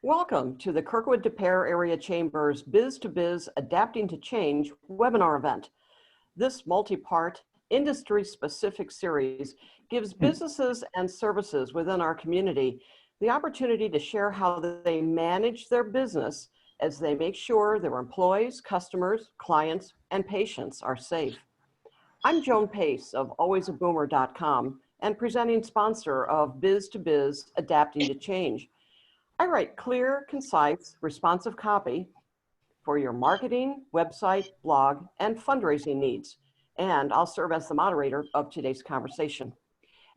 Welcome to the Kirkwood-DePere Area Chamber's Biz-2-Biz Adapting to Change webinar event. This multi-part, industry-specific series gives businesses and services within our community the opportunity to share how they manage their business as they make sure their employees, customers, clients, and patients are safe. I'm Joan Pace of alwaysaboomer.com and presenting sponsor of Biz-2-Biz Adapting to Change. I write clear, concise, responsive copy for your marketing, website, blog, and fundraising needs. And I'll serve as the moderator of today's conversation.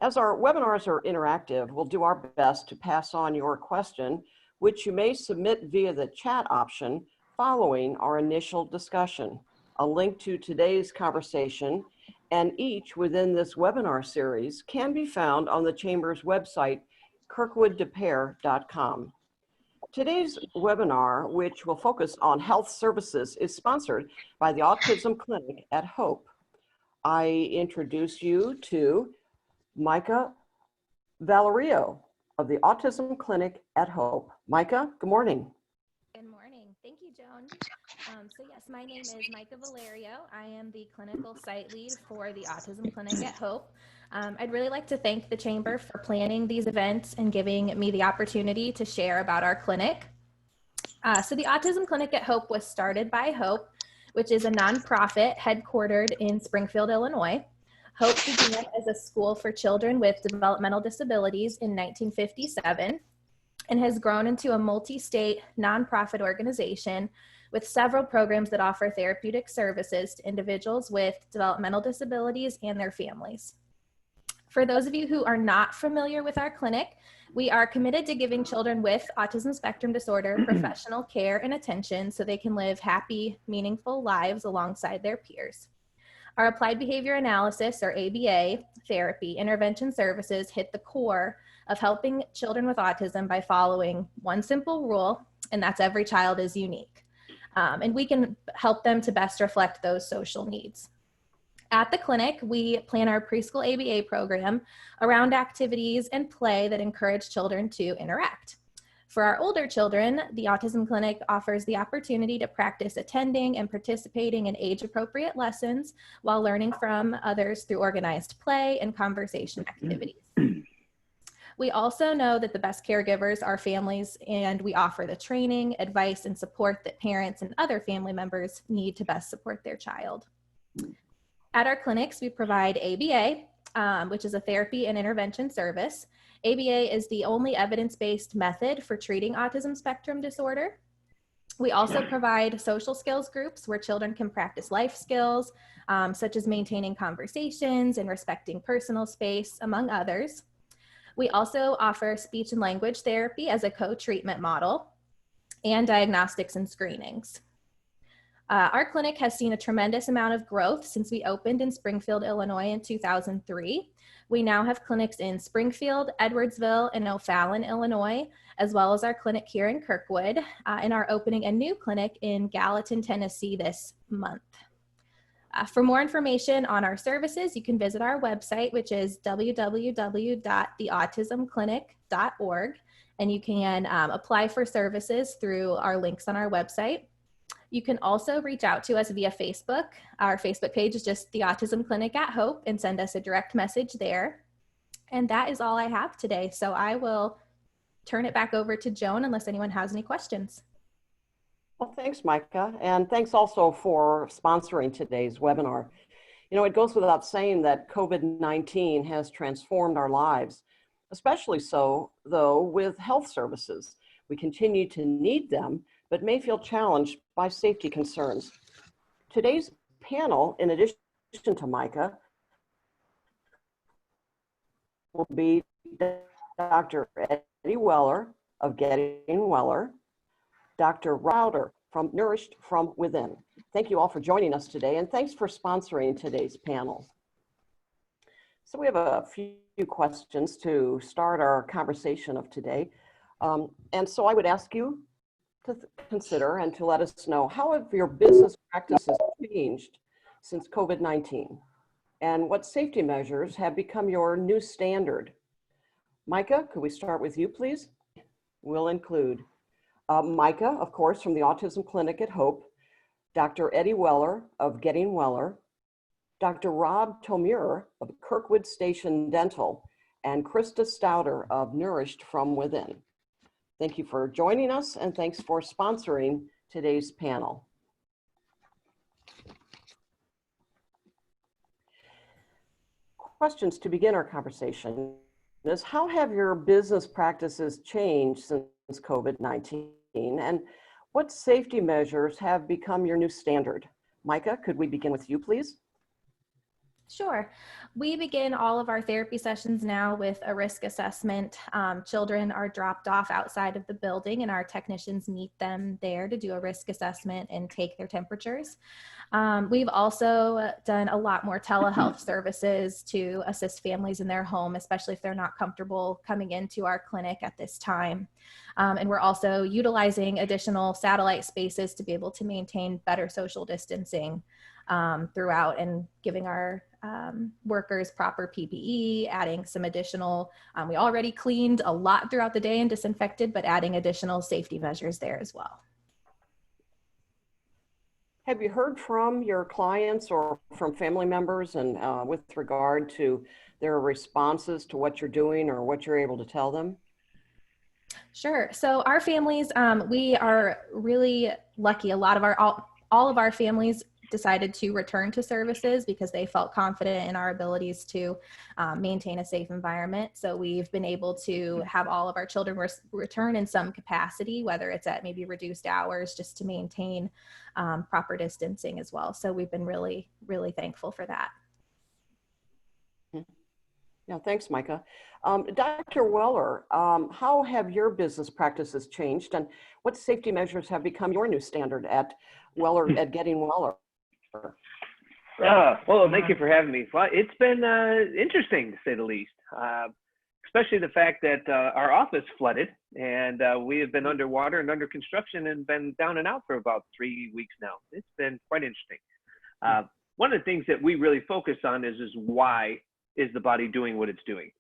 As our webinars are interactive, we'll do our best to pass on your question, which you may submit via the chat option following our initial discussion. A link to today's conversation and each within this webinar series can be found on the Chamber's website, kirkwooddepere.com. Today's webinar, which will focus on health services, is sponsored by the Autism Clinic at Hope. I introduce you to Micah Valerio of the Autism Clinic at Hope. Micah, good morning. Good morning. Thank you, Joan. So yes, my name is Micah Valerio. I am the clinical site lead for the Autism Clinic at Hope. I'd really like to thank the Chamber for planning these events and giving me the opportunity to share about our clinic. So the Autism Clinic at Hope was started by Hope, which is a nonprofit headquartered in Springfield, Illinois. Hope began as a school for children with developmental disabilities in 1957 and has grown into a multi-state nonprofit organization with several programs that offer therapeutic services to individuals with developmental disabilities and their families. For those of you who are not familiar with our clinic, we are committed to giving children with autism spectrum disorder professional care and attention so they can live happy, meaningful lives alongside their peers. Our applied behavior analysis, or ABA, therapy intervention services hit the core of helping children with autism by following one simple rule, and that's every child is unique. And we can help them to best reflect those social needs. At the clinic, we plan our preschool ABA program around activities and play that encourage children to interact. For our older children, the Autism Clinic offers the opportunity to practice attending and participating in age-appropriate lessons while learning from others through organized play and conversation activities. We also know that the best caregivers are families, and we offer the training, advice, and support that parents and other family members need to best support their child. At our clinics, we provide ABA, which is a therapy and intervention service. ABA is the only evidence-based method for treating autism spectrum disorder. We also provide social skills groups where children can practice life skills, such as maintaining conversations and respecting personal space, among others. We also offer speech and language therapy as a co-treatment model and diagnostics and screenings. Our clinic has seen a tremendous amount of growth since we opened in Springfield, Illinois in 2003. We now have clinics in Springfield, Edwardsville, and O'Fallon, Illinois, as well as our clinic here in Kirkwood, and are opening a new clinic in Gallatin, Tennessee this month. For more information on our services, you can visit our website, which is www.theautismclinic.org, and you can apply for services through our links on our website. You can also reach out to us via Facebook. Our Facebook page is just the Autism Clinic at Hope, and send us a direct message there. And that is all I have today. So I will turn it back over to Joan unless anyone has any questions. Well, thanks, Micah. And thanks also for sponsoring today's webinar. You know, it goes without saying that COVID-19 has transformed our lives, especially so, though, with health services. We continue to need them, but may feel challenged by safety concerns. Today's panel, in addition to Micah, will be Dr. Eddie Weller of Getting Weller, Dr. Stauder from Nourished from Within. Thank you all for joining us today, and thanks for sponsoring today's panel. So we have a few questions to start our conversation of today. And so I would ask you to consider and to let us know, how have your business practices changed since COVID-19? And what safety measures have become your new standard? Micah, could we start with you, please? Will include Micah, of course, from the Autism Clinic at Hope, Dr. Eddie Weller of Getting Weller, Dr. Rob Tomure of Kirkwood Station Dental, and Christa Stauder of Nourished from Within. Thank you for joining us, and thanks for sponsoring today's panel. Questions to begin our conversation is, how have your business practices changed since COVID-19? And what safety measures have become your new standard? Micah, could we begin with you, please? Sure. We begin all of our therapy sessions now with a risk assessment. Children are dropped off outside of the building and our technicians meet them there to do a risk assessment and take their temperatures. We've also done a lot more telehealth services to assist families in their home, especially if they're not comfortable coming into our clinic at this time. And we're also utilizing additional satellite spaces to be able to maintain better social distancing throughout, and giving our workers proper PPE, adding some additional, we already cleaned a lot throughout the day and disinfected, but adding additional safety measures there as well. Have you heard from your clients or from family members and with regard to their responses to what you're doing or what you're able to tell them? Sure. So our families, we are really lucky. A lot of all of our families decided to return to services because they felt confident in our abilities to maintain a safe environment. So we've been able to have all of our children return in some capacity, whether it's at maybe reduced hours, just to maintain proper distancing as well. So we've been really, really thankful for that. Yeah, thanks, Micah. Dr. Weller, how have your business practices changed, and what safety measures have become your new standard at Weller, at Getting Weller? Well, thank you for having me. Well, it's been interesting, to say the least, especially the fact that our office flooded, and we have been underwater and under construction and been down and out for about 3 weeks now. It's been quite interesting. One of the things that we really focus on is why is the body doing what it's doing?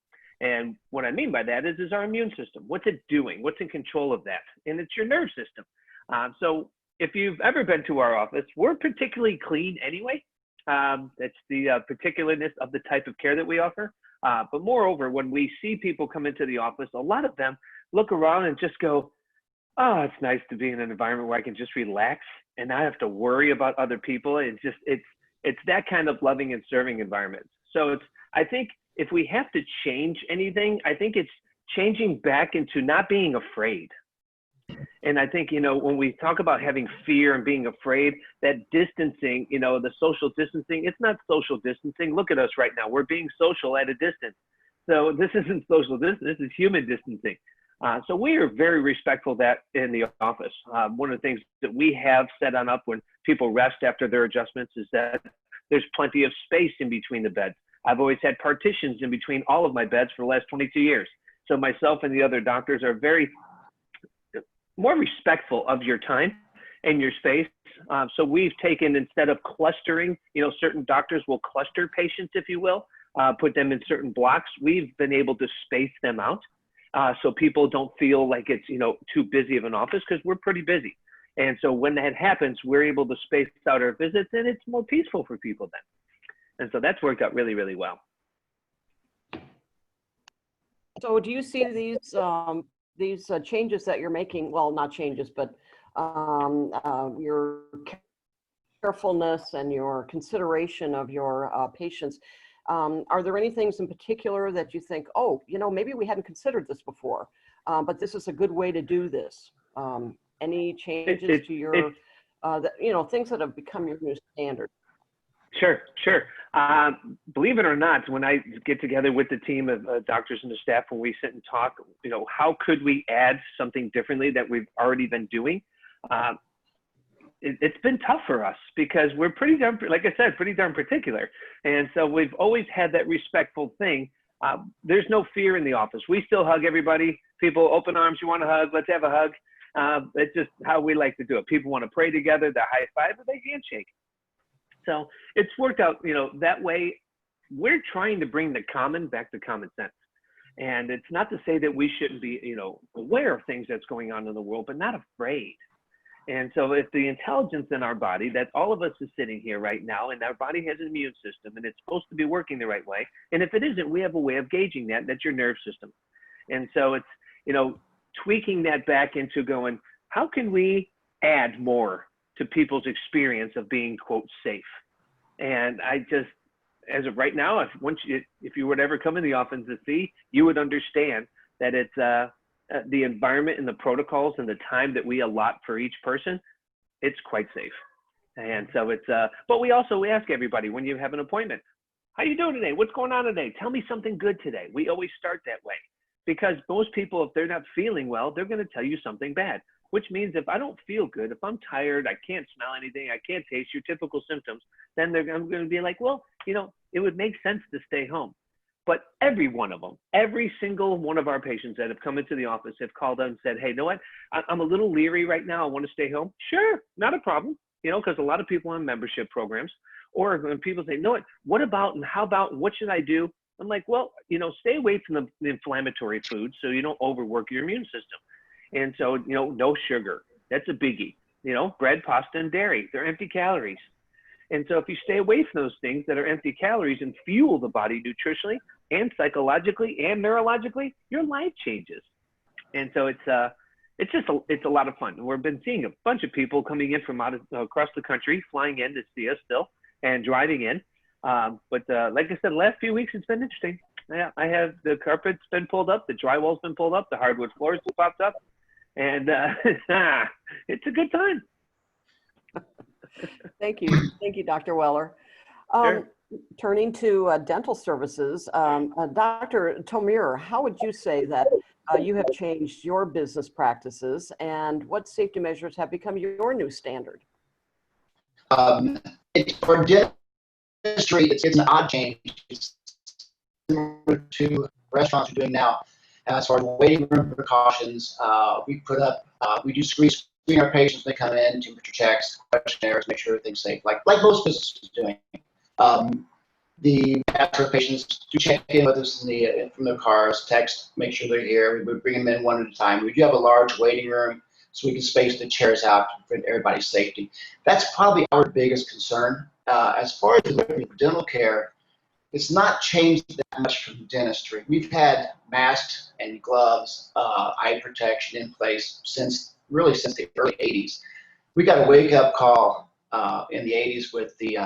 And what I mean by that is our immune system. What's it doing? What's in control of that? And it's your nerve system. So if you've ever been to our office, we're particularly clean anyway. It's the particularness of the type of care that we offer. But moreover, when we see people come into the office, a lot of them look around and just go, oh, it's nice to be in an environment where I can just relax and not have to worry about other people. It's that kind of loving and serving environment. So I think if we have to change anything, I think it's changing back into not being afraid. And I think, when we talk about having fear and being afraid, that distancing, the social distancing, it's not social distancing. Look at us right now. We're being social at a distance. So this isn't social distance, this is human distancing. So we are very respectful of that in the office. One of the things that we have set on up when people rest after their adjustments is that there's plenty of space in between the beds. I've always had partitions in between all of my beds for the last 22 years. So myself and the other doctors are very more respectful of your time and your space. So we've taken, instead of clustering, certain doctors will cluster patients, if you will, put them in certain blocks. We've been able to space them out so people don't feel like it's, too busy of an office, because we're pretty busy. And so when that happens, we're able to space out our visits, and it's more peaceful for people then. And so that's worked out really, really well. So do you see these changes that you're making, well, not changes, but your carefulness and your consideration of your patients, are there any things in particular that you think, oh, maybe we hadn't considered this before, but this is a good way to do this? Any changes to your, things that have become your new standard? Sure. Believe it or not, when I get together with the team of doctors and the staff, when we sit and talk, how could we add something differently that we've already been doing? It's been tough for us because we're pretty darn, like I said, pretty darn particular. And so we've always had that respectful thing. There's no fear in the office. We still hug everybody. People, open arms, you want to hug, let's have a hug. It's just how we like to do it. People want to pray together, they high five, or they handshake. So it's worked out, that way. We're trying to bring the common back to common sense. And it's not to say that we shouldn't be, you know, aware of things that's going on in the world, but not afraid. And so if the intelligence in our body, that all of us is sitting here right now, and our body has an immune system, and it's supposed to be working the right way. And if it isn't, we have a way of gauging that. That's your nerve system. And so it's, you know, tweaking that back into going, how can we add more to people's experience of being, quote, safe? And I just, as of right now, if you would ever come in the office to see, you would understand that it's the environment and the protocols and the time that we allot for each person, it's quite safe. And so it's, but we ask everybody when you have an appointment, how you doing today? What's going on today? Tell me something good today. We always start that way, because most people, if they're not feeling well, they're going to tell you something bad, which means if I don't feel good, if I'm tired, I can't smell anything, I can't taste your typical symptoms, then I'm going to be like, well, you know, it would make sense to stay home. But every one of them, every single one of our patients that have come into the office have called up and said, hey, you know what? I'm a little leery right now. I want to stay home. Sure, not a problem. You know, because a lot of people on membership programs, or when people say, you know what about, and how about, and what should I do? I'm like, well, you know, stay away from the inflammatory foods so you don't overwork your immune system. And so, you know, no sugar. That's a biggie. You know, bread, pasta, and dairy. They're empty calories. And so if you stay away from those things that are empty calories and fuel the body nutritionally and psychologically and neurologically, your life changes. And so it's a lot of fun. We've been seeing a bunch of people coming in from across the country, flying in to see us still and driving in. But like I said, the last few weeks, it's been interesting. Yeah, I have the carpet's been pulled up, the drywall's been pulled up, the hardwood floors have popped up, and it's a good time. Thank you. Thank you, Dr. Weller. Sure. Turning to dental services, Dr. Tomir, how would you say that you have changed your business practices, and what safety measures have become your new standard? For dentistry, it's an odd change. It's similar to restaurants are doing now. As far as waiting room precautions, we do screen our patients when they come in, temperature checks, questionnaires, make sure everything's safe, like most businesses are doing. The after patients do check in with us from their cars, text, make sure they're here. We bring them in one at a time. We do have a large waiting room so we can space the chairs out for everybody's safety. That's probably our biggest concern. As far as dental care, it's not changed that much from dentistry. We've had masks and gloves, eye protection in place since the early 80s. We got a wake-up call in the 80s with the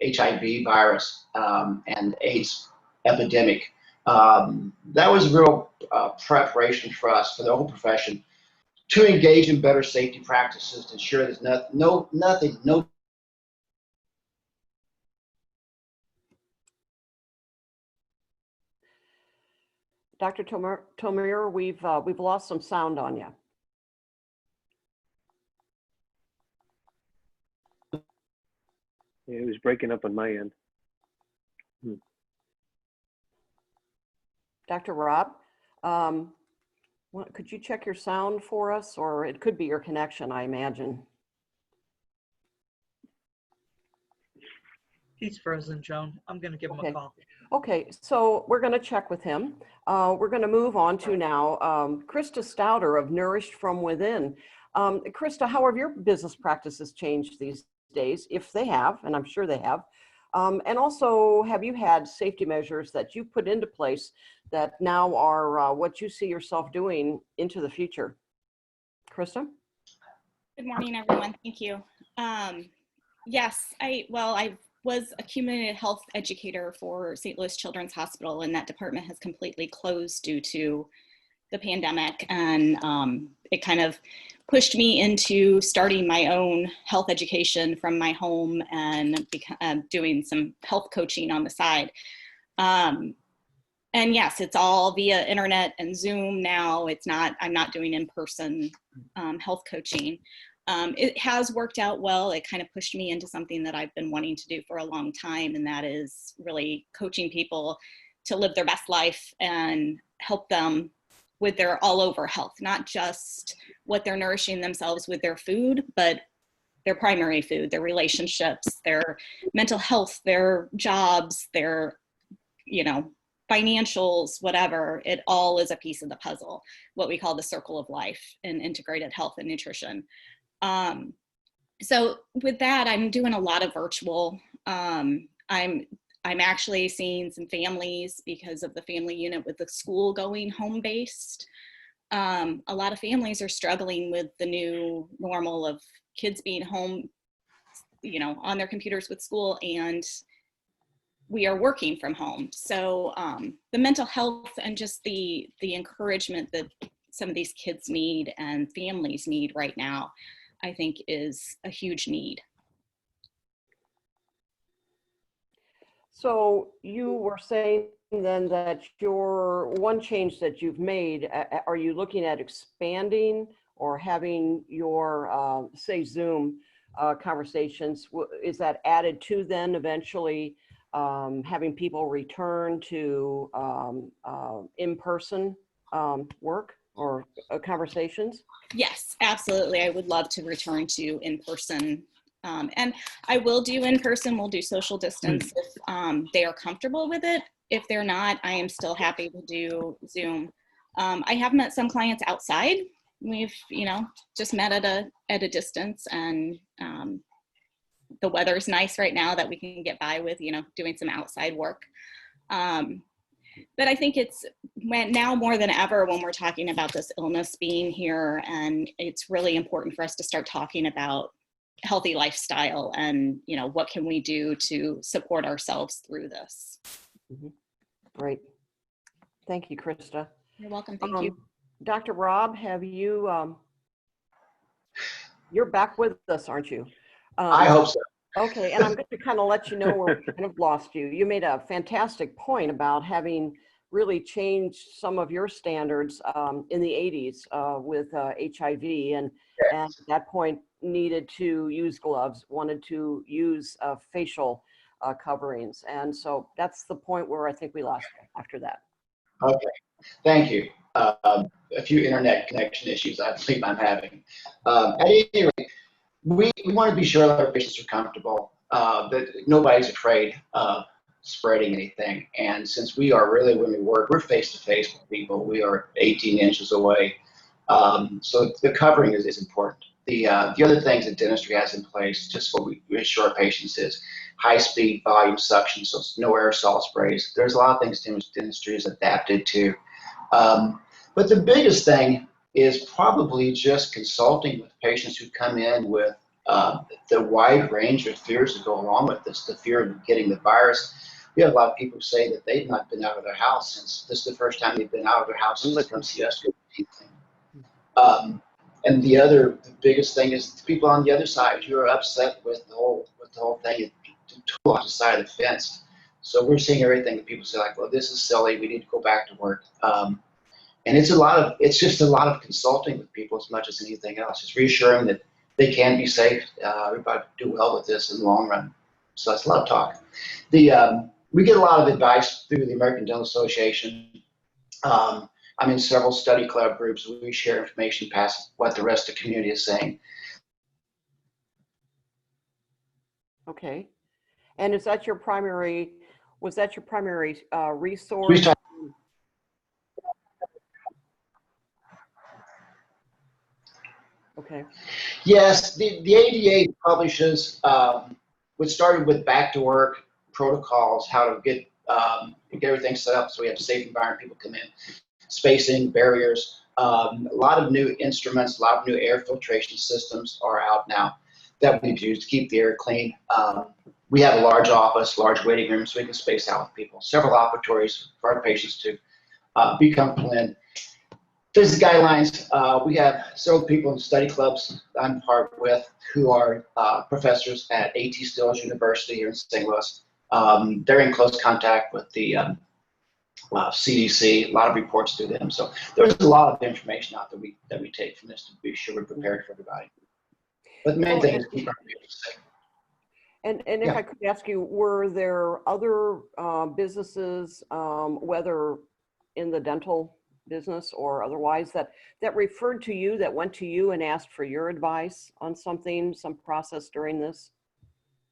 HIV virus and AIDS epidemic. That was real preparation for us, for the whole profession, to engage in better safety practices to ensure there's nothing. Dr. Tomir, we've lost some sound on you. Yeah, it was breaking up on my end. Dr. Rob, could you check your sound for us, or it could be your connection, I imagine. He's frozen, Joan. I'm going to give him a call. Okay, so we're going to check with him. We're going to move on to now Christa Stauder of Nourished from Within. Christa, how have your business practices changed these days, if they have, and I'm sure they have? And also, have you had safety measures that you put into place that now are what you see yourself doing into the future? Christa? Good morning, everyone. Thank you. Yes, I was a community health educator for St. Louis Children's Hospital, and that department has completely closed due to the pandemic. And it kind of pushed me into starting my own health education from my home and doing some health coaching on the side. And yes, it's all via internet and Zoom now. I'm not doing in-person health coaching. It has worked out well. It kind of pushed me into something that I've been wanting to do for a long time, and that is really coaching people to live their best life and help them with their all over health, not just what they're nourishing themselves with their food, but their primary food, their relationships, their mental health, their jobs, their, financials, whatever, it all is a piece of the puzzle, what we call the circle of life in integrated health and nutrition. So with that, I'm doing a lot of virtual. I'm actually seeing some families because of the family unit with the school going home-based. A lot of families are struggling with the new normal of kids being home, you know, on their computers with school, and we are working from home. So the mental health and just the encouragement that some of these kids need and families need right now, I think is a huge need. So you were saying then that your one change that you've made, are you looking at expanding or having your, say, Zoom conversations? Is that added to then eventually having people return to in-person work or conversations? Yes, absolutely. I would love to return to in-person. And I will do in-person, we'll do social distance if they are comfortable with it. If they're not, I am still happy to do Zoom. I have met some clients outside. We've, you know, just met at a distance, and the weather's nice right now that we can get by with, you know, doing some outside work. But I think it's now more than ever when we're talking about this illness being here, and it's really important for us to start talking about healthy lifestyle and, you know, what can we do to support ourselves through this. Mm-hmm. Great. Thank you, Christa. You're welcome. Thank you. Dr. Rob, have you, you're back with us, aren't you? I hope so. Okay, and I'm going to kind of let you know where we kind of lost you. You made a fantastic point about having really changed some of your standards in the 80s with HIV, and at that point needed to use gloves, wanted to use facial coverings. And so that's the point where I think we lost you after that. Okay, thank you. A few internet connection issues I believe I'm having. At any rate, we want to be sure that our patients are comfortable, that nobody's afraid of spreading anything. And since we are really, when we work, we're face-to-face with people. We are 18 inches away. So the covering is important. The other things that dentistry has in place, just what we assure patients, is high-speed volume suction, so no aerosol sprays. There's a lot of things dentistry is adapted to. But the biggest thing is probably just consulting with patients who come in with the wide range of fears that go along with this, the fear of getting the virus. We have a lot of people who say that they've not been out of their house since this is the first time they've been out of their house since the yesterday. And the biggest thing is the people on the other side who are upset with the whole thing, total opposite side of the fence. So we're seeing everything that people say, like, well, this is silly, we need to go back to work. And it's just a lot of consulting with people as much as anything else. It's reassuring that they can be safe. Everybody do well with this in the long run. So that's a lot of talk. We get a lot of advice through the American Dental Association. I'm in several study club groups. We share information past what the rest of the community is saying. Okay. And is that your primary, was that your primary resource? Okay. Yes, the ADA publishes what started with back to work protocols, how to get everything set up so we have a safe environment, people come in, spacing, barriers, a lot of new instruments, a lot of new air filtration systems are out now that we've used to keep the air clean. We have a large office, large waiting room, so we can space out with people. Several operatories for our patients to be comfortable in. There's the guidelines. We have several people in study clubs I'm part with who are professors at A.T. Stills University here in St. Louis. They're in close contact with the CDC, a lot of reports through them. So there's a lot of information out that we take from this to be sure we're prepared for everybody. But the main thing is keep our patients safe. And if I could ask you, were there other businesses, whether in the dental business or otherwise, that referred to you, that went to you and asked for your advice on something, some process during this?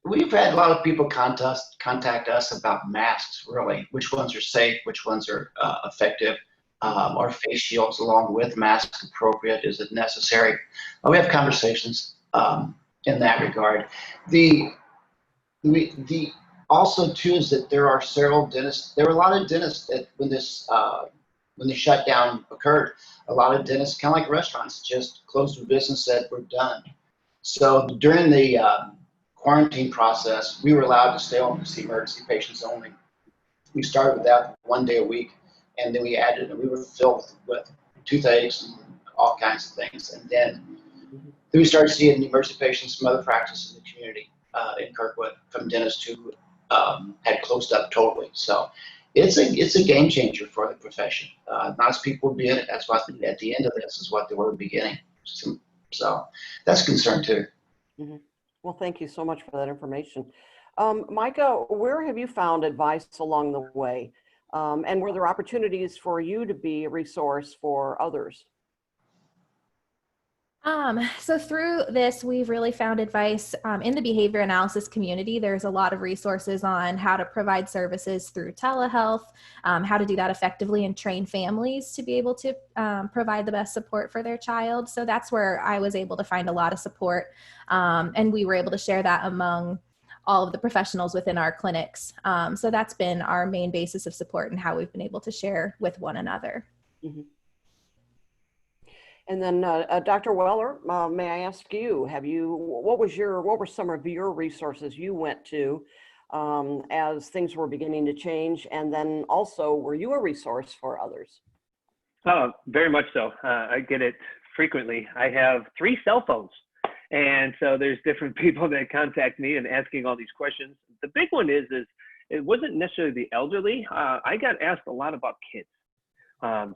We've had a lot of people contact us about masks, really, which ones are safe, which ones are effective. Are face shields along with masks appropriate? Is it necessary? We have conversations in that regard. The also too is that there are several dentists. There were a lot of dentists that when the shutdown occurred, a lot of dentists, kind of like restaurants, just closed the business, said we're done. So during the quarantine process, we were allowed to stay home to see emergency patients only. We started with that 1 day a week, and then we added, and we were filled with toothaches and all kinds of things. And then we started seeing emergency patients from other practices in the community in Kirkwood, from dentists who had closed up totally. So it's a game changer for the profession. Not as people would be in it. That's why at the end of this is what they were beginning. So that's a concern too. Mm-hmm. Well, thank you so much for that information. Micah, where have you found advice along the way? And were there opportunities for you to be a resource for others? So through this, we've really found advice in the behavior analysis community. There's a lot of resources on how to provide services through telehealth, how to do that effectively, and train families to be able to provide the best support for their child. So that's where I was able to find a lot of support, and we were able to share that among all of the professionals within our clinics. So that's been our main basis of support and how we've been able to share with one another. Mm-hmm. And then Dr. Weller, may I ask you, what were some of your resources you went to as things were beginning to change? And then also, were you a resource for others? Oh, very much so. I get it frequently. I have 3 cell phones. And so there's different people that contact me and asking all these questions. The big one is it wasn't necessarily the elderly. I got asked a lot about kids.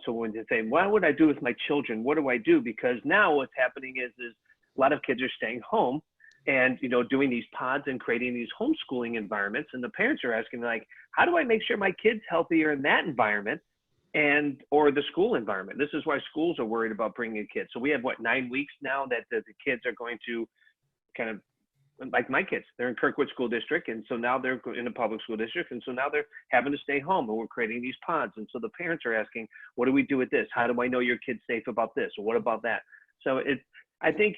So when they say, what would I do with my children? What do I do? Because now what's happening is a lot of kids are staying home and, doing these pods and creating these homeschooling environments. And the parents are asking, like, how do I make sure my kid's healthier in that environment or the school environment? This is why schools are worried about bringing kids. So we have 9 weeks now that the kids are going to kind of, like my kids, they're in Kirkwood School District, and so now they're in a public school district, and so now they're having to stay home, and we're creating these pods. And so the parents are asking, what do we do with this? How do I know your kid's safe about this? Or what about that? So I think,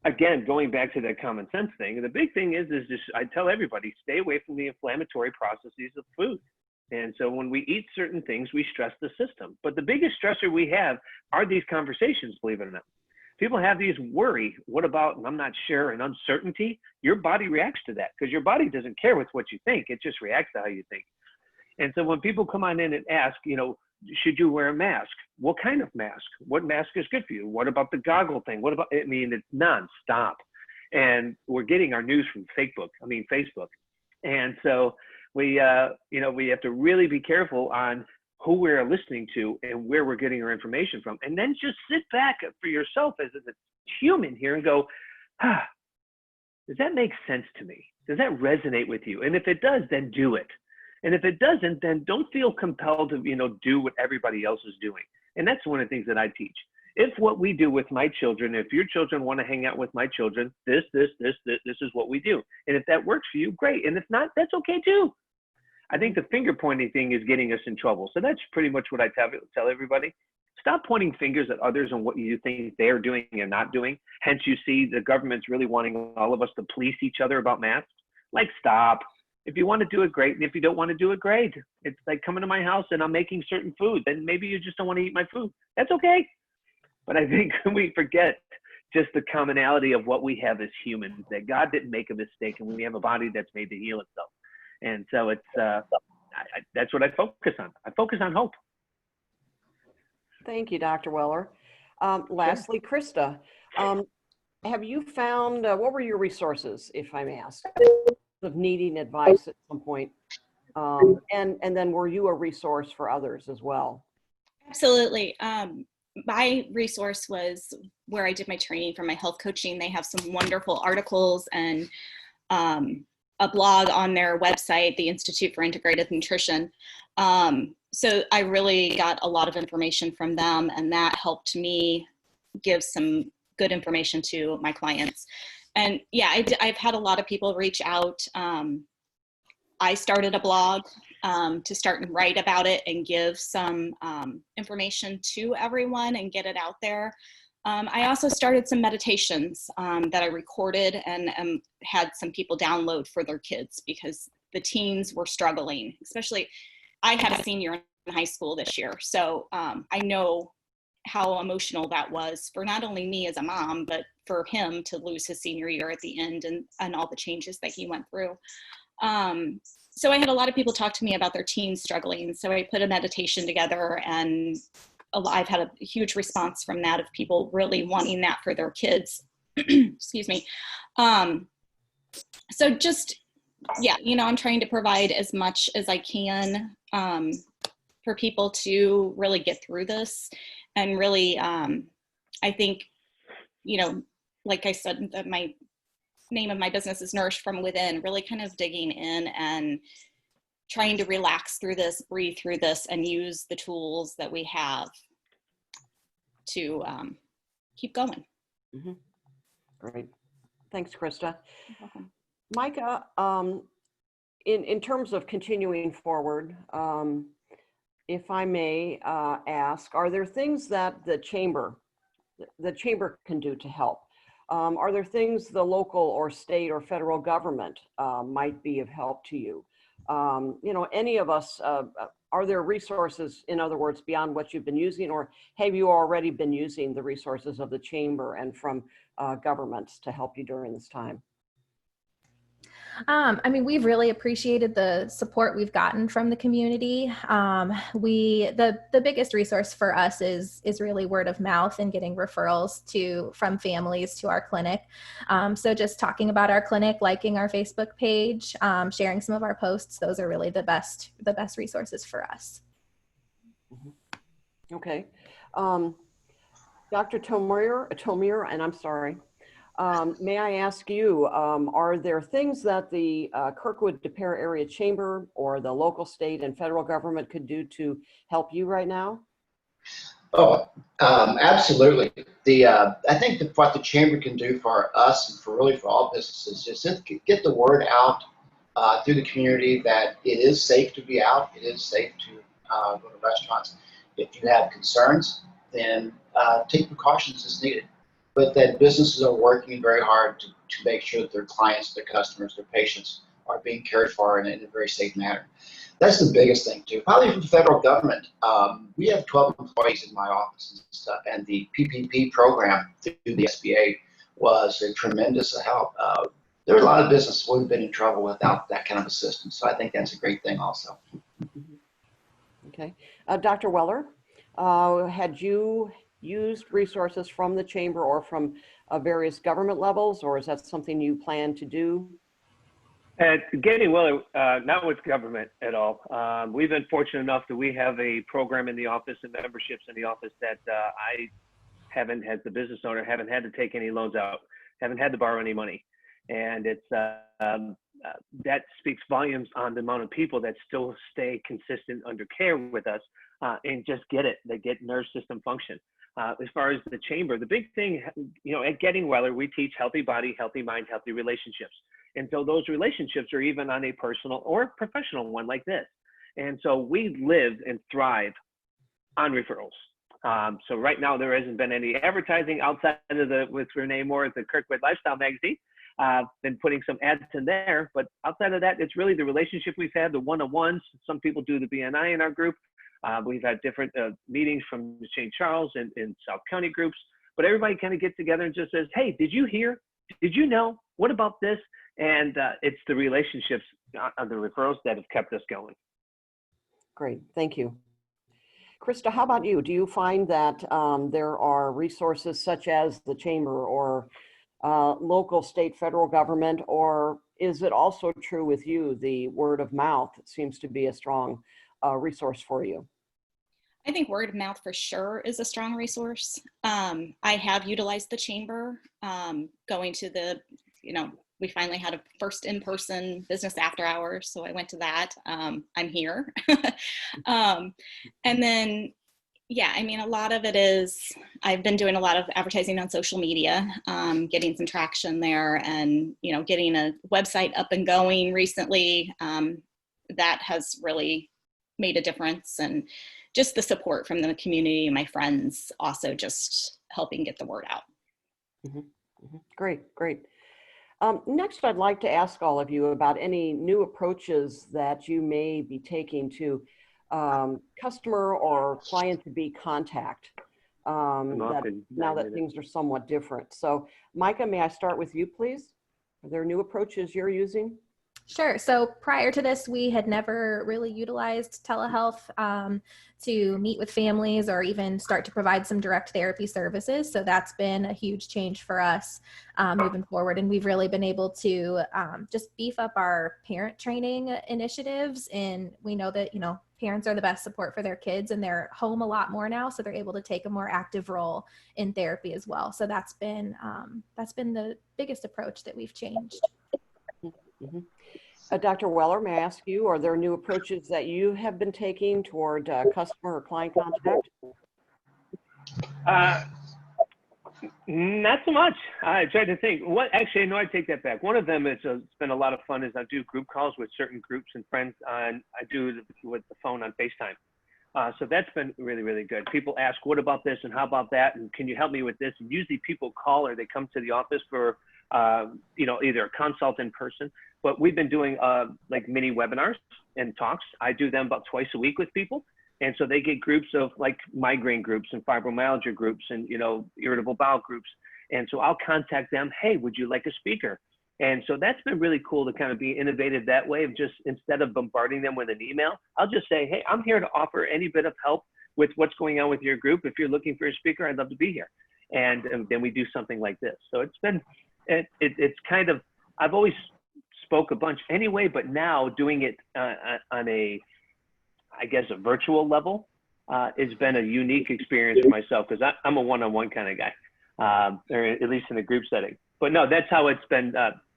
again, going back to that common sense thing, the big thing is just, I tell everybody, stay away from the inflammatory processes of food. And so when we eat certain things, we stress the system. But the biggest stressor we have are these conversations, believe it or not. People have these worry, what about, and I'm not sure, and uncertainty. Your body reacts to that because your body doesn't care with what you think. It just reacts to how you think. And so when people come on in and ask, should you wear a mask? What kind of mask? What mask is good for you? What about the goggle thing? What about, it's nonstop. And we're getting our news from Facebook. And so we have to really be careful on who we're listening to and where we're getting our information from. And then just sit back for yourself as a human here and go, does that make sense to me? Does that resonate with you? And if it does, then do it. And if it doesn't, then don't feel compelled to, do what everybody else is doing. And that's one of the things that I teach. If what we do with my children, if your children want to hang out with my children, this is what we do. And if that works for you, great. And if not, that's okay too. I think the finger pointing thing is getting us in trouble. So that's pretty much what I tell everybody. Stop pointing fingers at others and what you think they're doing and not doing. Hence, you see the government's really wanting all of us to police each other about masks. Like, stop. If you want to do it, great. And if you don't want to do it, great. It's like coming to my house and I'm making certain food. Then maybe you just don't want to eat my food. That's okay. But I think we forget just the commonality of what we have as humans, that God didn't make a mistake and we have a body that's made to heal itself. And so it's that's what I focus on. I focus on hope. Thank you, Dr. Weller. Lastly, Christa, have you found, what were your resources, if I may ask, of needing advice at some point? And then were you a resource for others as well? Absolutely. My resource was where I did my training for my health coaching. They have some wonderful articles and a blog on their website, the Institute for Integrative Nutrition. So I really got a lot of information from them, and that helped me give some good information to my clients. And yeah, I've had a lot of people reach out. I started a blog to start and write about it and give some information to everyone and get it out there. I also started some meditations that I recorded and had some people download for their kids because the teens were struggling, especially I had a senior in high school this year. So I know how emotional that was for not only me as a mom, but for him to lose his senior year at the end and all the changes that he went through. So I had a lot of people talk to me about their teens struggling. So I put a meditation together, and I've had a huge response from that of people really wanting that for their kids. Excuse me. So just, yeah, you know, I'm trying to provide as much as I can for people to really get through this. And really, I think, you know, like I said, that my name of my business is Nourished from Within, really kind of digging in and trying to relax through this, breathe through this, and use the tools that we have to keep going. Mm-hmm. Great. Thanks, Christa. You're welcome. Micah, in terms of continuing forward, if I may ask, are there things that the chamber can do to help? Are there things the local or state or federal government might be of help to you? You know, any of us, are there resources, in other words, beyond what you've been using, or have you already been using the resources of the chamber and from governments to help you during this time? I mean, we've really appreciated the support we've gotten from the community. The biggest resource for us is really word of mouth and getting referrals from families to our clinic. So just talking about our clinic, liking our Facebook page, sharing some of our posts, those are really the best resources for us. Mm-hmm. Okay. Dr. Tomir, and I'm sorry. May I ask you, are there things that the Kirkwood DePere Area Chamber or the local, state, and federal government could do to help you right now? Oh, absolutely. I think that what the chamber can do for us and for all businesses is just get the word out through the community that it is safe to be out. It is safe to go to restaurants. If you have concerns, then take precautions as needed. But that businesses are working very hard to make sure that their clients, their customers, their patients are being cared for in a very safe manner. That's the biggest thing too. Probably from the federal government, we have 12 employees in my office and stuff, and the PPP program through the SBA was a tremendous help. There are a lot of businesses who would have been in trouble without that kind of assistance. So I think that's a great thing also. Okay. Dr. Weller, had you used resources from the chamber or from various government levels, or is that something you plan to do? Getting well, not with government at all. We've been fortunate enough that we have a program in the office and memberships in the office that I haven't, as the business owner, haven't had to take any loans out, haven't had to borrow any money. And it's that speaks volumes on the amount of people that still stay consistent under care with us and just get it. They get nerve system function. As far as the chamber, the big thing, you know, at Getting Weller, we teach healthy body, healthy mind, healthy relationships. And so those relationships are even on a personal or professional one like this. And so we live and thrive on referrals. So right now there hasn't been any advertising outside of with Renee Moore at the Kirkwood Lifestyle Magazine. Been putting some ads in there, but outside of that, it's really the relationship we've had, the one-on-ones. Some people do the BNI in our group. We've had different meetings from the St. Charles and South County groups, but everybody kind of gets together and just says, hey, did you hear? Did you know? What about this? And it's the relationships on the referrals that have kept us going. Great, thank you. Christa, how about you? Do you find that there are resources such as the chamber or local, state, federal government, or is it also true with you, the word of mouth seems to be a strong resource for you? I think word of mouth for sure is a strong resource. I have utilized the chamber, going to the, you know, we finally had a first in-person business after hours, so I went to that. I'm here. And then, Yeah, I mean, a lot of it is, I've been doing a lot of advertising on social media, getting some traction there, and, you know, getting a website up and going recently. That has really made a difference, and just the support from the community, my friends, also just helping get the word out. Great, great. Next, I'd like to ask all of you about any new approaches that you may be taking to customer or client-to-be contact now that things are somewhat different. So, Micah, may I start with you, please? Are there new approaches you're using? Sure. So prior to this, we had never really utilized telehealth to meet with families or even start to provide some direct therapy services. So that's been a huge change for us moving forward. And we've really been able to just beef up our parent training initiatives. And we know that, you know, parents are the best support for their kids, and they're home a lot more now. So they're able to take a more active role in therapy as well. So that's been the biggest approach that we've changed. Dr. Weller, may I ask you, are there new approaches that you have been taking toward customer or client contact? Not so much. I tried to think. Actually, no, I take that back. One of them is it's been a lot of fun. Is I do group calls with certain groups and friends. I do with the phone on FaceTime. So that's been really, really good. People ask, "What about this?" and "How about that?" and "Can you help me with this?" And usually people call or they come to the office for you know, either a consult in person. But we've been doing like mini webinars and talks. I do them about twice a week with people. And so they get groups of like migraine groups and fibromyalgia groups and, you know, irritable bowel groups. And so I'll contact them. Hey, would you like a speaker? And so that's been really cool to kind of be innovative that way, of just instead of bombarding them with an email, I'll just say, hey, I'm here to offer any bit of help with what's going on with your group. If you're looking for a speaker, I'd love to be here. And then we do something like this. So it's been, it's kind of, I've always spoke a bunch anyway, but now doing it on a, I guess, a virtual level has been a unique experience for myself, because I'm a one-on-one kind of guy, or at least in a group setting. But no, that's how it's been.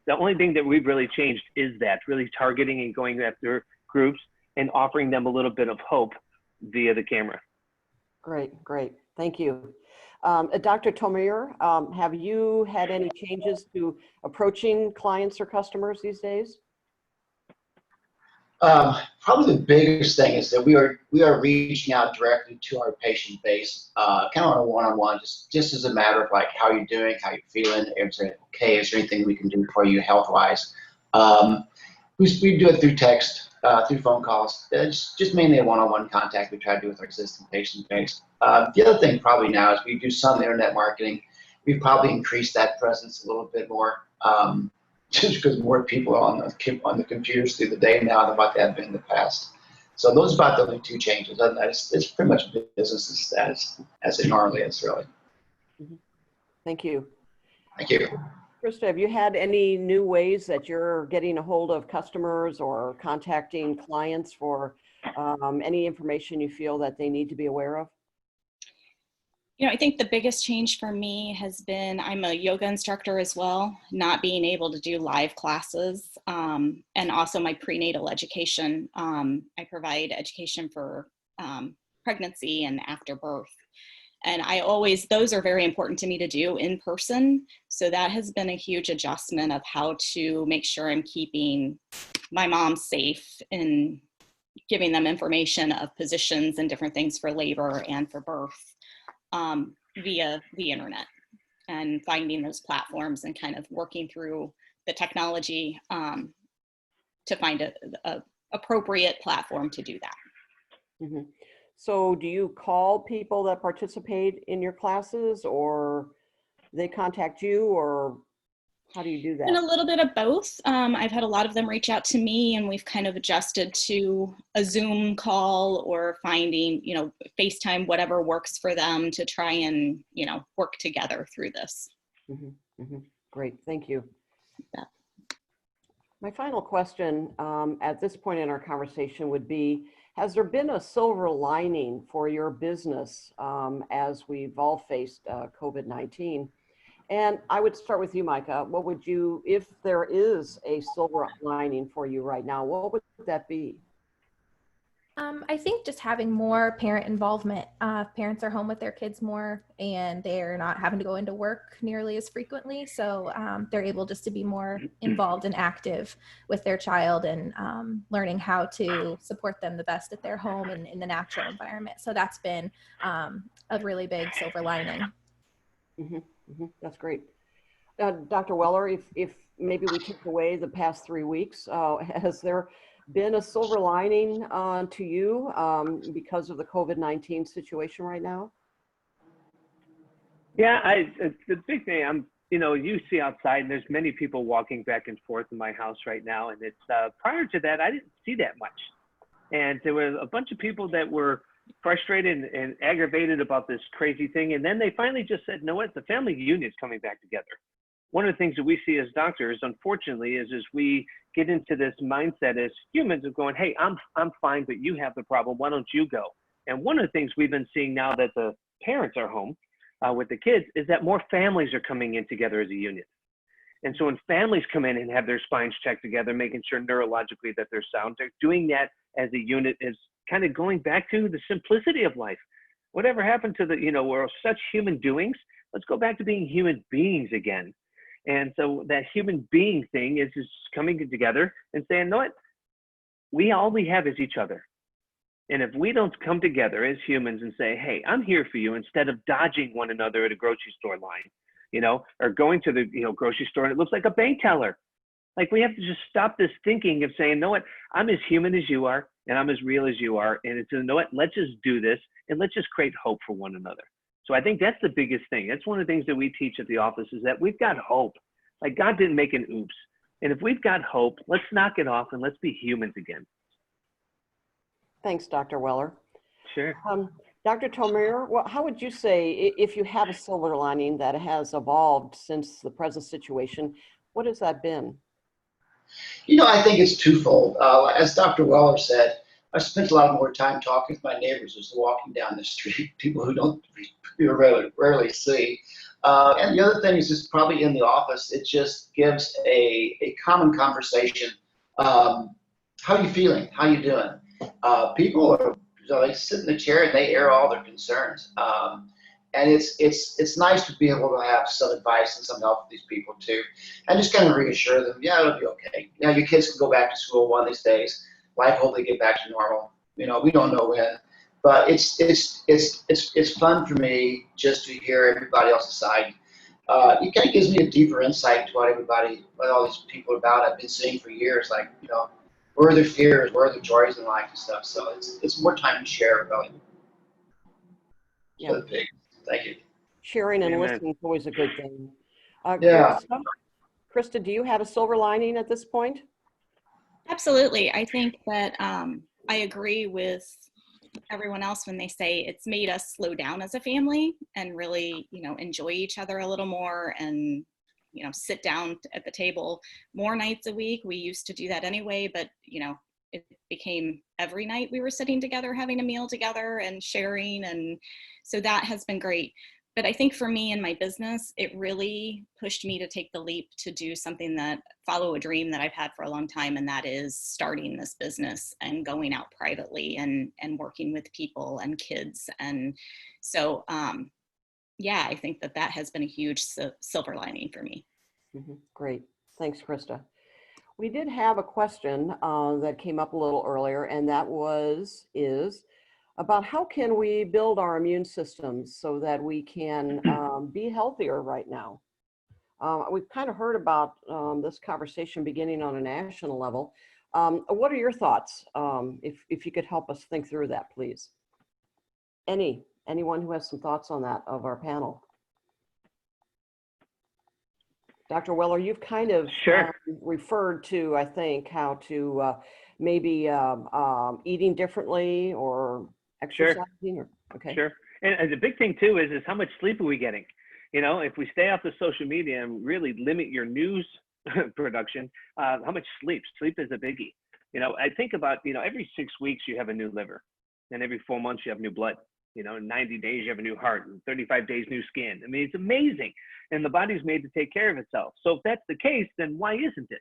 The only thing that we've really changed is that really targeting and going after groups and offering them a little bit of hope via the camera. Great, great. Thank you. Dr. Tomir, have you had any changes to approaching clients or customers these days? Probably the biggest thing is that we are reaching out directly to our patient base, kind of on a one-on-one, just as a matter of like, how you're doing, how you're feeling, is it okay, is there anything we can do for you health-wise? We do it through text, through phone calls. It's just mainly a one-on-one contact we try to do with our existing patient base. The other thing probably now is we do some internet marketing. We've probably increased that presence a little bit more. Just because more people are on the computers through the day now than what they have been in the past. So those are about the only two changes. Other than that, it's pretty much business as status as it normally is, really. Thank you. Thank you. Christa, have you had any new ways that you're getting a hold of customers or contacting clients for any information you feel that they need to be aware of? You know, I think the biggest change for me has been, I'm a yoga instructor as well, not being able to do live classes, and also my prenatal education. I provide education for pregnancy and after birth. And those are very important to me to do in person. So that has been a huge adjustment of how to make sure I'm keeping my mom safe and giving them information of positions and different things for labor and for birth. Via the internet, and finding those platforms and kind of working through the technology to find a appropriate platform to do that. Mm-hmm. So do you call people that participate in your classes, or they contact you, or how do you do that? And a little bit of both. I've had a lot of them reach out to me, and we've kind of adjusted to a Zoom call or finding, you know, FaceTime, whatever works for them to try and, you know, work together through this. Mm-hmm. Mm-hmm. Great, thank you. Yeah. My final question at this point in our conversation would be, has there been a silver lining for your business as we've all faced COVID-19? And I would start with you, Micah. What would you, if there is a silver lining for you right now, what would that be? I think just having more parent involvement. Parents are home with their kids more and they're not having to go into work nearly as frequently. So they're able just to be more involved and active with their child and learning how to support them the best at their home and in the natural environment. So that's been a really big silver lining. That's great. Dr. Weller, if maybe we took away the past 3 weeks, has there been a silver lining to you because of the COVID-19 situation right now? Yeah, the big thing, you see outside and there's many people walking back and forth in my house right now. And it's prior to that, I didn't see that much. And there were a bunch of people that were frustrated and aggravated about this crazy thing. And then they finally just said, no, what, the family union is coming back together. One of the things that we see as doctors, unfortunately, is we get into this mindset as humans of going, hey, I'm fine, but you have the problem. Why don't you go? And one of the things we've been seeing now that the parents are home with the kids is that more families are coming in together as a union. And so when families come in and have their spines checked together, making sure neurologically that they're sound, they're doing that as a unit is kind of going back to the simplicity of life. Whatever happened to we're such human doings, let's go back to being human beings again. And so that human being thing is just coming together and saying, no, all we have is each other. And if we don't come together as humans and say, hey, I'm here for you, instead of dodging one another at a grocery store line, or going to the grocery store and it looks like a bank teller. Like we have to just stop this thinking of saying, no, I'm as human as you are and I'm as real as you are. And it's, let's just do this and let's just create hope for one another. So I think that's the biggest thing. That's one of the things that we teach at the office is that we've got hope. Like God didn't make an oops. And if we've got hope, let's knock it off and let's be humans again. Thanks, Dr. Weller. Sure. Dr. Tomir, how would you say, if you have a silver lining that has evolved since the present situation, what has that been? I think it's twofold. As Dr. Weller said, I spent a lot more time talking with my neighbors as walking down the street, people who you rarely see. And the other thing is just probably in the office, it just gives a common conversation. How are you feeling? How you doing? People they sit in the chair and they air all their concerns. And it's nice to be able to have some advice and some help for these people too, and just kind of reassure them, yeah, it'll be okay. Your kids can go back to school one of these days. Life hopefully get back to normal. We don't know when, but it's fun for me just to hear everybody else's side. It kind of gives me a deeper insight to what all these people are about. I've been seeing for years, like where are their fears, where are their joys in life and stuff. So it's more time to share, really. Yeah. Thank you. Sharing and listening is always a good thing. Yeah. Christa, do you have a silver lining at this point? Absolutely. I think that I agree with everyone else when they say it's made us slow down as a family and really, enjoy each other a little more and, sit down at the table more nights a week. We used to do that anyway, but, it became every night we were sitting together, having a meal together and sharing. And so that has been great. But I think for me in my business, it really pushed me to take the leap to do something follow a dream that I've had for a long time. And that is starting this business and going out privately and working with people and kids. And so, I think that has been a huge silver lining for me. Great. Thanks, Christa. We did have a question that came up a little earlier, and that is about how can we build our immune systems so that we can be healthier right now. We've kind of heard about this conversation beginning on a national level. What are your thoughts? If you could help us think through that, please. Anyone who has some thoughts on that of our panel? Dr. Weller, you've kind of referred to, I think, how to maybe eating differently or exercising. Okay. Sure. And the big thing too is how much sleep are we getting? If we stay off the social media and really limit your news production, how much sleep? Sleep is a biggie. I think about, every 6 weeks you have a new liver, and every 4 months you have new blood. In 90 days you have a new heart, and 35 days new skin. I mean, it's amazing. And the body's made to take care of itself. So if that's the case, then why isn't it?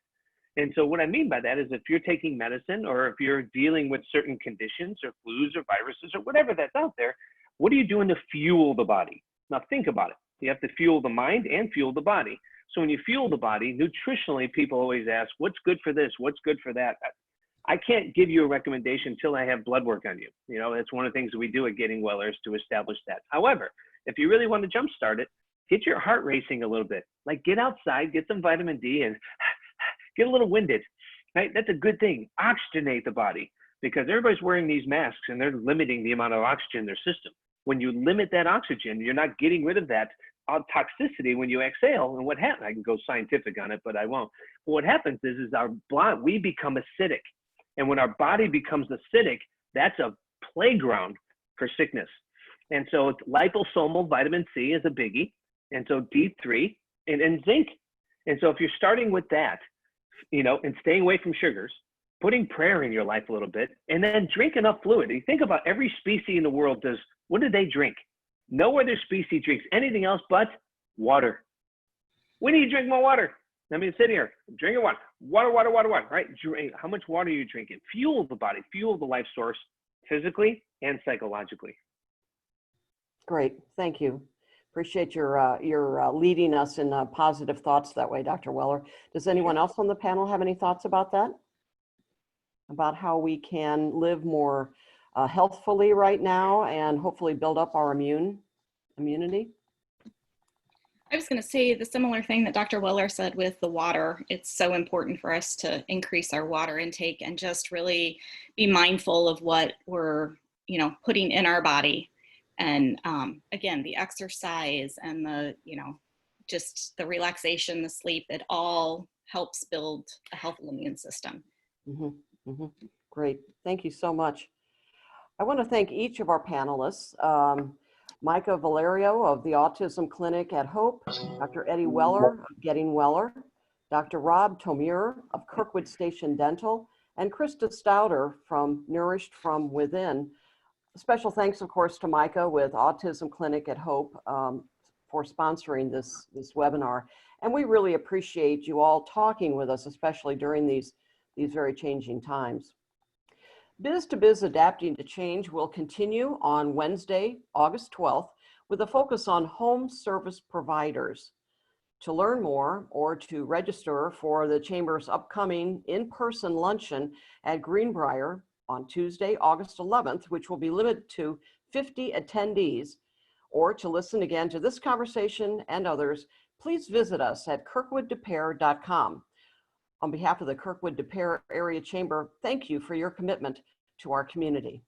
And so what I mean by that is if you're taking medicine or if you're dealing with certain conditions or flus or viruses or whatever that's out there, what are you doing to fuel the body? Now think about it. You have to fuel the mind and fuel the body. So when you fuel the body, nutritionally, people always ask, what's good for this? What's good for that? I can't give you a recommendation until I have blood work on you. You know, that's one of the things that we do at Getting Wellers to establish that. However, if you really want to jumpstart it, get your heart racing a little bit. Like get outside, get some vitamin D and get a little winded, right? That's a good thing. Oxygenate the body because everybody's wearing these masks and they're limiting the amount of oxygen in their system. When you limit that oxygen, you're not getting rid of that toxicity when you exhale. And what happens, I can go scientific on it, but I won't. But what happens is our blood, we become acidic. And when our body becomes acidic, that's a playground for sickness. And so liposomal vitamin C is a biggie. And so D3 and zinc. And so if you're starting with that, you know, and staying away from sugars, putting prayer in your life a little bit, and then drink enough fluid. You think about every species in the world does, what do they drink? No other species drinks anything else but water. We need to drink more water. I mean, sit here, drink your water. Water, water, water, water, right? Drink. How much water are you drinking? Fuel the body, fuel the life source, physically and psychologically. Great, thank you. Appreciate your leading us in positive thoughts that way, Dr. Weller. Does anyone else on the panel have any thoughts about that? About how we can live more healthfully right now and hopefully build up our immunity? I was going to say the similar thing that Dr. Weller said with the water. It's so important for us to increase our water intake and just really be mindful of what we're, you know, putting in our body. And again, the exercise and the, you know, just the relaxation, the sleep, it all helps build a healthy immune system. Mm-hmm, mm-hmm. Great, thank you so much. I want to thank each of our panelists. Micah Valerio of the Autism Clinic at Hope, Dr. Eddie Weller of Getting Weller, Dr. Rob Tomure of Kirkwood Station Dental, and Christa Stauder from Nourished from Within. Special thanks, of course, to Micah with Autism Clinic at Hope for sponsoring this webinar. And we really appreciate you all talking with us, especially during these very changing times. Biz-2-Biz Adapting to Change will continue on Wednesday, August 12th, with a focus on home service providers. To learn more or to register for the Chamber's upcoming in-person luncheon at Greenbrier on Tuesday, August 11th, which will be limited to 50 attendees, or to listen again to this conversation and others, please visit us at kirkwooddepair.com. On behalf of the Kirkwood DePair Area Chamber, thank you for your commitment to our community.